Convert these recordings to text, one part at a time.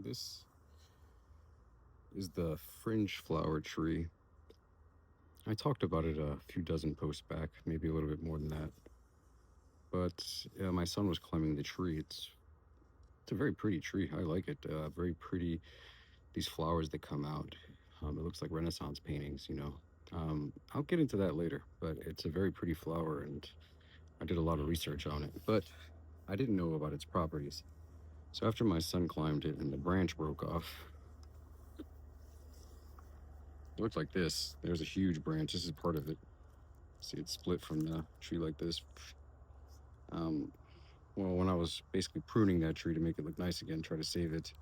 This is the fringe flower tree. I talked about it a few dozen posts back, maybe a little bit more than that. But my son was climbing the tree. It's a very pretty tree. I like it. Very pretty. These flowers that come out. It looks like Renaissance paintings. I'll get into that later, but it's a very pretty flower, and I did a lot of research on it. But I didn't know about its properties. So after my son climbed it and the branch broke off, it looked like this. There's a huge branch. This is part of it. See, it's split from the tree like this. Um, well, when I was basically pruning that tree to make it look nice again, try to save it,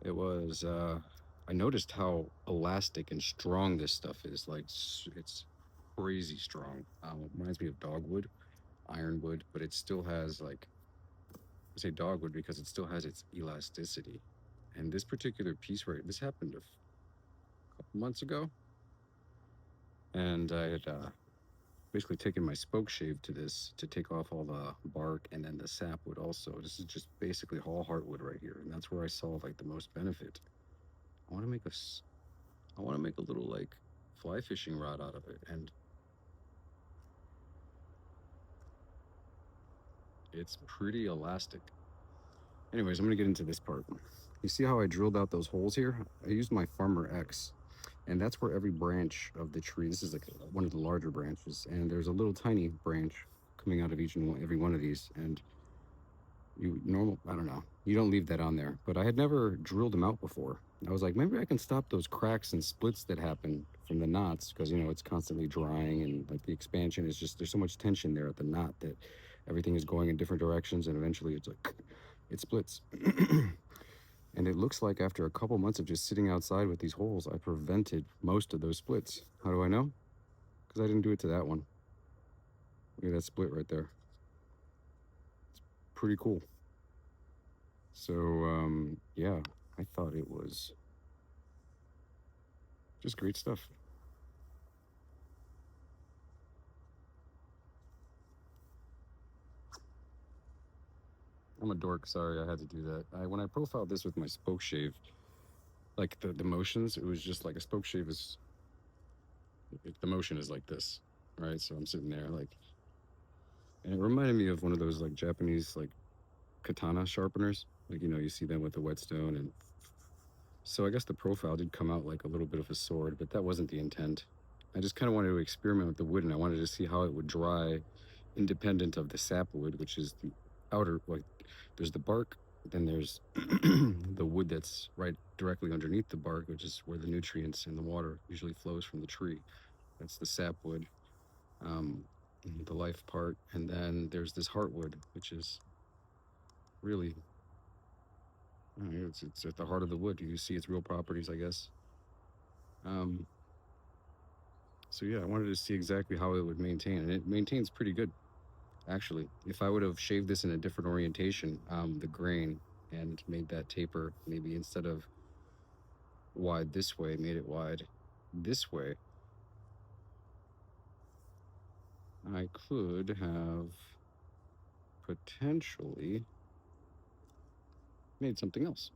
it was, I noticed how elastic and strong this stuff is. Like, it's crazy strong. It reminds me of dogwood, ironwood, but it still has, like, I say dogwood because it still has its elasticity. And this particular piece this happened a couple months ago, and I had basically taken my spoke shave to this to take off all the bark and then the sapwood also. This is just basically all heartwood right here, and that's where I saw like the most benefit. I want to make I want to make a little like fly fishing rod out of it, and it's pretty elastic. Anyways, I'm gonna get into this part. You see how I drilled out those holes here? I used my Farmer X, and that's where every branch of the tree, this is like one of the larger branches, and there's a little tiny branch coming out of every one of these, and I don't know, you don't leave that on there, but I had never drilled them out before. I was like, maybe I can stop those cracks and splits that happen from the knots, because it's constantly drying, and like the expansion is just, there's so much tension there at the knot that everything is going in different directions, and eventually it's like it splits. And it looks like after a couple months of just sitting outside with these holes, I prevented most of those splits. How do I know? Because I didn't do it to that one. Look at that split right there. It's pretty cool. So yeah, I thought it was just great stuff. I'm a dork. Sorry, I had to do that. When I profiled this with my spoke shave, like the motions, it was just like a spoke shave is, the motion is like this, right? So I'm sitting there like, and it reminded me of one of those like Japanese like katana sharpeners. Like, you see them with the whetstone, and so I guess the profile did come out like a little bit of a sword, but that wasn't the intent. I just kind of wanted to experiment with the wood, and I wanted to see how it would dry independent of the sapwood, which is the outer, like, there's the bark, then there's the wood that's right directly underneath the bark, which is where the nutrients and the water usually flows from the tree. That's the sapwood, the life part. And then there's this heartwood, which is really, I don't know, it's at the heart of the wood. You see its real properties, I guess. Um, so yeah, I wanted to see exactly how it would maintain, and it maintains pretty good, actually. If I would have shaved this in a different orientation, the grain, and made that taper, maybe instead of wide this way, made it wide this way, I could have potentially made something else.